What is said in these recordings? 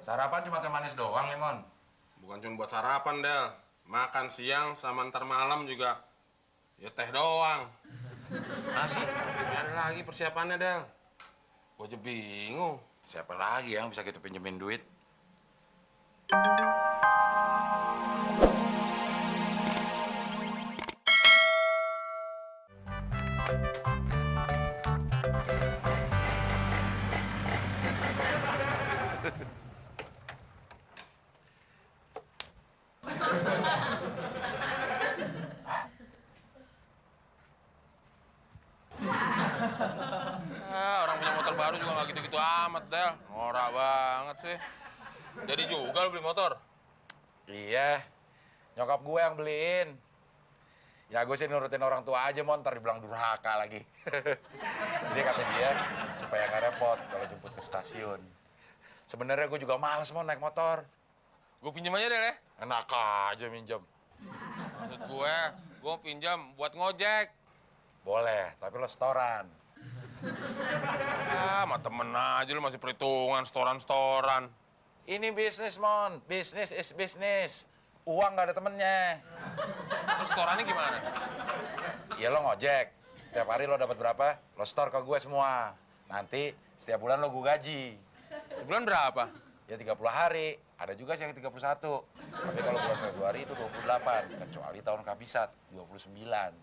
Sarapan cuma teh manis doang, Limon. Bukan cuma buat sarapan, Del. Makan siang sama ntar malam juga ya teh doang. Nasi? Ada lagi persiapannya, Del. Gua aja bingung. Siapa lagi yang bisa kita pinjemin duit? Orang punya motor baru juga nggak gitu-gitu amat, Del. Norak banget sih. Jadi juga lu beli motor? Iya, nyokap gue yang beliin. Ya gue sih nurutin orang tua aja, Mon, ntar dibilang durhaka lagi. Jadi kata dia, supaya nggak repot kalau jemput ke stasiun. Sebenarnya gue juga males, Mon, naik motor. Gue pinjam aja, Del, ya? Enak aja minjem. Maksud gue pinjam buat ngojek. Boleh, tapi lo setoran. Sama temen aja lu masih perhitungan, setoran-setoran. Ini bisnis, Mon. Bisnis is bisnis. Uang nggak ada temennya. Terus setorannya gimana? Ya lo ngojek. Tiap hari lo dapat berapa, lo store ke gue semua. Nanti setiap bulan lo gue gaji. Sebulan berapa? Ya 30 hari. Ada juga sih yang 31. Tapi kalau bulan Februari itu 28. Kecuali tahun kabisat, 29.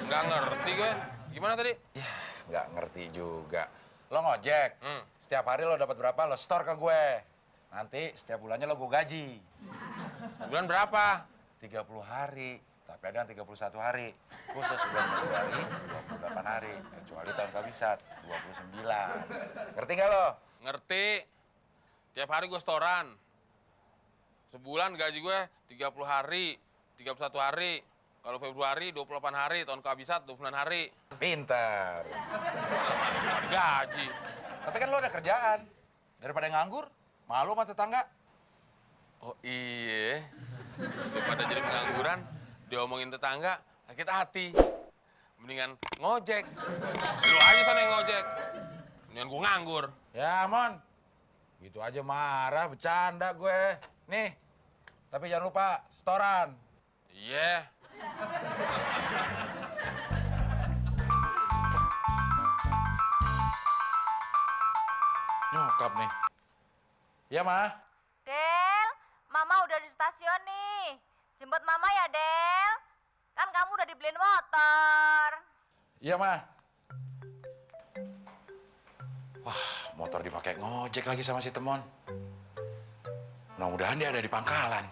Nggak ngerti gue. Gimana tadi? Ya, nggak ngerti juga. Lo ngojek. Setiap hari lo dapat berapa, lo store ke gue. Nanti setiap bulannya lo gue gaji. Sebulan berapa? 30 hari. Tapi ada yang 31 hari. Khusus bulan Februari, 28 hari. Kecuali tahun kabisat, 29. Ngerti nggak lo? Ngerti. Tiap hari gue setoran. Sebulan gaji gue 30 hari, 31 hari. Kalau Februari 28 hari, tahun kabisat 29 hari. Pintar. Gaji. Tapi kan lo ada kerjaan. Daripada nganggur, malu sama tetangga. Oh iya. Daripada jadi pengangguran, diomongin tetangga, sakit hati. Mendingan ngojek. Lu aja sana yang ngojek. Mendingan gue nganggur. Ya, Mon. Gitu aja marah, bercanda gue. Nih, tapi jangan lupa, setoran. Iya. Nyokap nih. Iya, Ma. Del, Mama udah di stasiun nih. Jemput Mama ya, Del. Kan kamu udah dibeliin motor. Iya, Ma. Wah, motor dipakai ngojek lagi sama si Temon. Mudah-mudahan dia ada di pangkalan.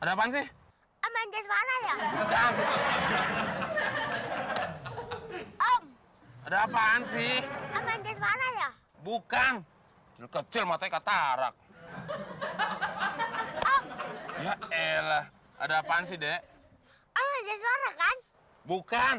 Ada apaan sih? Om Anjas mana ya? Bukan. Om, Ada apaan sih? Om Anjas mana ya? Bukan. Kecil-kecil matanya katarak. Om, Ya elah. Ada apaan sih, Dek? Om Anjas mana kan? Bukan.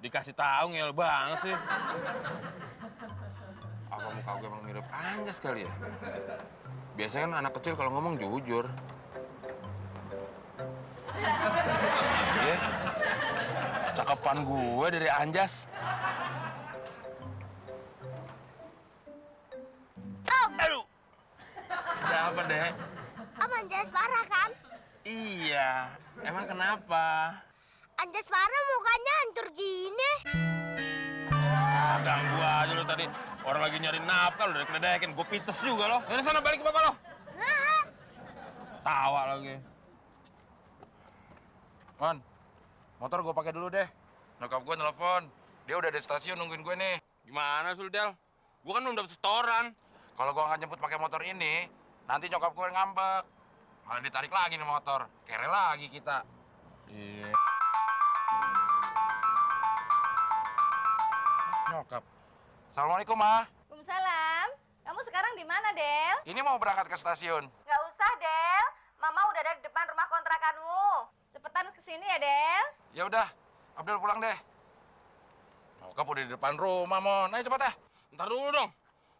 Dikasih tahu ngel banget sih. Apa muka gue emang mirip Anjas kali ya? Biasanya kan anak kecil kalau ngomong jujur. Iya. Cakepan gue dari Anjas. Om, Aduh. Ada apa, Dek? Om Anjas mana kan? Iya. Emang kenapa? Anjas mana mukanya hancur gini? Ah, ganggu aja lo tadi. Orang lagi nyari nafkah, lo dari keledekin. Gue pites juga lo. Dari sana balik ke bapak lo. Tawa lagi. Mon, motor gue pakai dulu deh. Nyokap gue nelfon. Dia udah di stasiun nungguin gue nih. Gimana, Suldel? Gue kan belum dapet setoran. Kalau gue nggak jemput pakai motor ini, nanti nyokap gue ngambek. Malah ditarik lagi nih motor. Kere lagi kita. Iya. Nyokap. Assalamualaikum, Ma. Waalaikumsalam. Kamu sekarang di mana, Del? Ini mau berangkat ke stasiun. Nggak usah, Del. Mama udah ada di depan rumah kontrakanmu. Cepetan kesini ya, Del. Ya udah, Abdel pulang deh. Nyokap udah di depan rumah, Mon. Ayo cepat dah. Ntar dulu dong.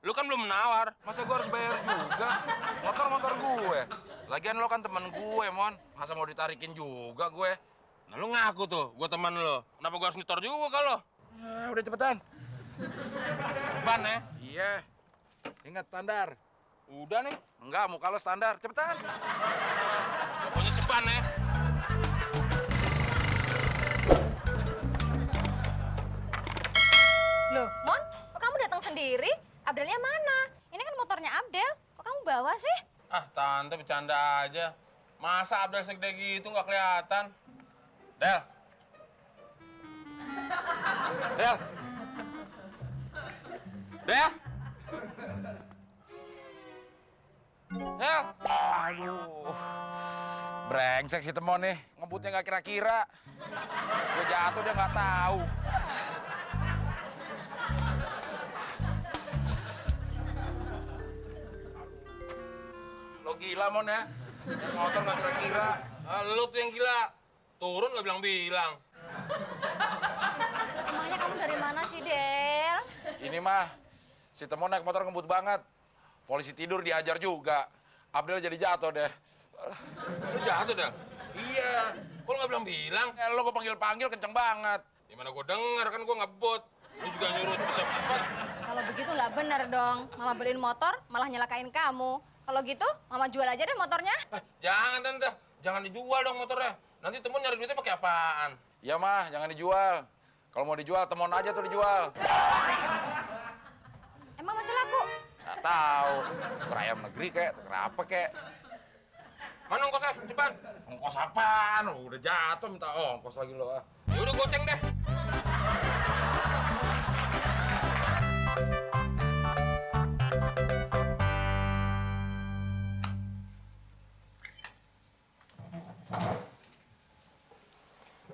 Lu kan belum menawar. Masa gue harus bayar juga? Motor gue. Lagian lo kan temen gue, Mon. Masa mau ditarikin juga gue? Nah, lu ngaku tuh, gue teman lu. Kenapa gue harus nyetor juga kalau? Ya, udah cepetan. Ceban ya. Iya. Ingat standar. Udah nih. Enggak, muka lo standar. Cepetan. Pokoknya ceban ya. Loh, Mon, kok kamu datang sendiri? Abdelnya mana? Ini kan motornya Abdel. Kok kamu bawa sih? Ah, tante bercanda aja. Masa Abdel segede gitu nggak kelihatan? Del. Del. Del. Del. Aduh. Brengsek si Temon nih. Ngebutnya nggak kira-kira. Gue jatuh dia nggak tahu. Lo gila, Mon ya? Motor nggak kira-kira. Ah, lu tuh yang gila. Turun nggak bilang-bilang. Emangnya kamu dari mana sih, Del? Ini mah, si Temon naik motor ngebut banget. Polisi tidur diajar juga. Abdel jadi jatuh deh. Lu jatuh, Del? Iya. Kok lu nggak bilang-bilang? Lo gue panggil-panggil kenceng banget. Gimana gue denger, kan gue ngebut. Lu juga nyuruh cepet-cepet. Kalau begitu nggak bener dong. Mama beliin motor, malah nyelakain kamu. Kalau gitu, Mama jual aja deh motornya. Jangan, Tante. Jangan dijual dong motornya. Nanti temen nyari duitnya pakai apaan? Ya mah, jangan dijual. Kalau mau dijual, Temon aja tuh dijual. Emang masih laku? Nggak tahu. Tuker ayam negeri kek, tuker apa kek. Mana ongkosnya? Cepat. Ongkos apaan? Udah jatuh minta ongkos lagi lo. Ya udah goceng deh.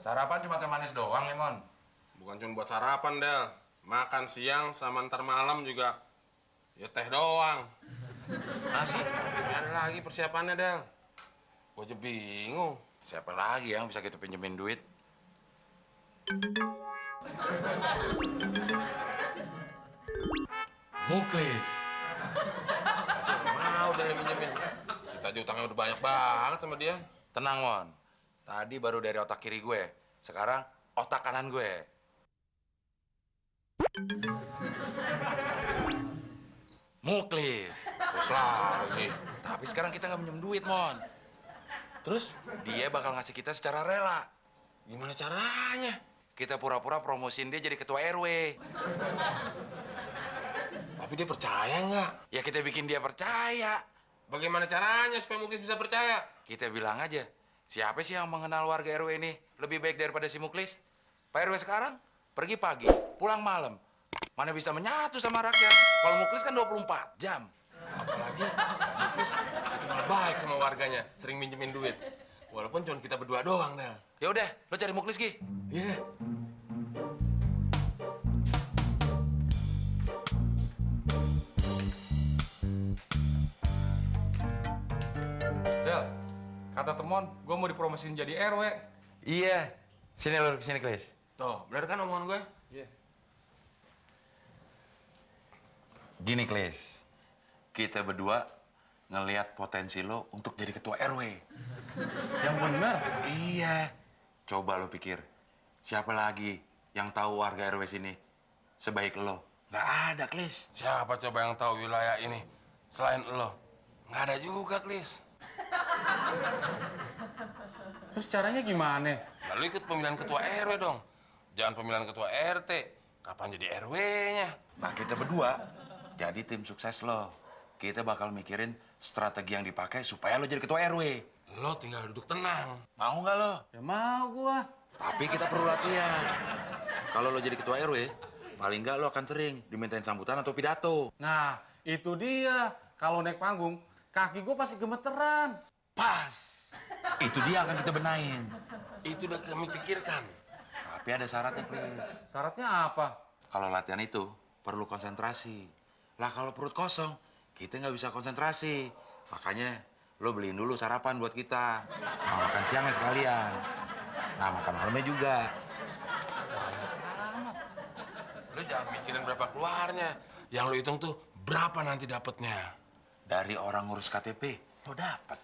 Sarapan cuma teh manis doang, Limon. Bukan cuma buat sarapan, Del. Makan siang sama ntar malam juga ya teh doang. Nasi? Gak ada lagi persiapannya, Del. Gue aja bingung. Siapa lagi yang bisa kita pinjemin duit? Muklis. Mau Del yang minjemin. Kita aja utangnya udah banyak banget sama dia. Tenang, Mon. Tadi baru dari otak kiri gue. Sekarang otak kanan gue. Muklis. Terus lagi. Tapi sekarang kita nggak minjem duit, Mon. Terus Dia bakal ngasih kita secara rela. gimana caranya? Kita pura-pura promosiin dia jadi ketua RW. Tapi dia percaya nggak? Ya kita bikin dia percaya. Bagaimana caranya supaya Muklis bisa percaya? Kita bilang aja, siapa sih yang mengenal warga RW ini lebih baik daripada si Muklis? Pak RW sekarang pergi pagi, pulang malam. Mana bisa menyatu sama rakyat? Kalau Muklis kan 24 jam. Apalagi Muklis dikenal baik sama warganya, sering minjemin duit. Walaupun cuma kita berdua doang, Del. Ya udah, lo cari Muklis, Gi. Iya. Del, kata Temon, gue mau dipromosiin jadi RW. Iya. Sini lo, kesini, Klis. Tuh, bener kan omongan gue? Iya. Gini, Klis. Kita berdua ngelihat potensi lo untuk jadi ketua RW. Yang bener. Iya. Coba lo pikir, siapa lagi yang tahu warga RW sini sebaik lo? Nggak ada, Klis. Siapa coba yang tahu wilayah ini selain lo? Nggak ada juga, Klis. Terus caranya gimana? Lalu ikut pemilihan ketua RW dong. Jangan pemilihan ketua RT. Kapan jadi RW-nya? Nah, kita berdua jadi tim sukses lo. Kita bakal mikirin strategi yang dipakai supaya lo jadi ketua RW. Lo tinggal duduk tenang. Mau nggak lo? Ya mau gua. Tapi kita perlu latihan. Kalau lo jadi ketua RW, paling nggak lo akan sering dimintain sambutan atau pidato. Nah, itu dia. Kalau naik panggung, kaki gua pasti gemeteran. Pas. Itu dia akan kita benain. Itu udah kami pikirkan. Tapi ada syaratnya, Chris. Syaratnya apa? Kalau latihan itu perlu konsentrasi. Lah kalau perut kosong, kita nggak bisa konsentrasi. Makanya lo beliin dulu sarapan buat kita. Sama makan siangnya sekalian. Nah, makan malamnya juga. Lo jangan mikirin berapa keluarnya. Yang lo hitung tuh berapa nanti dapetnya. Dari orang ngurus KTP, lo dapat.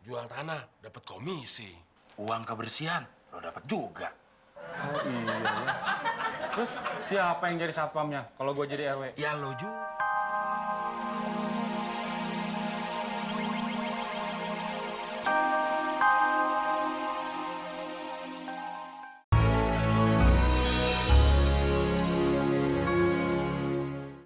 Jual tanah, dapat komisi. Uang kebersihan, lo dapat juga. Oh iya ya. Terus siapa yang jadi satpamnya kalau gue jadi RW? Ya lo juga.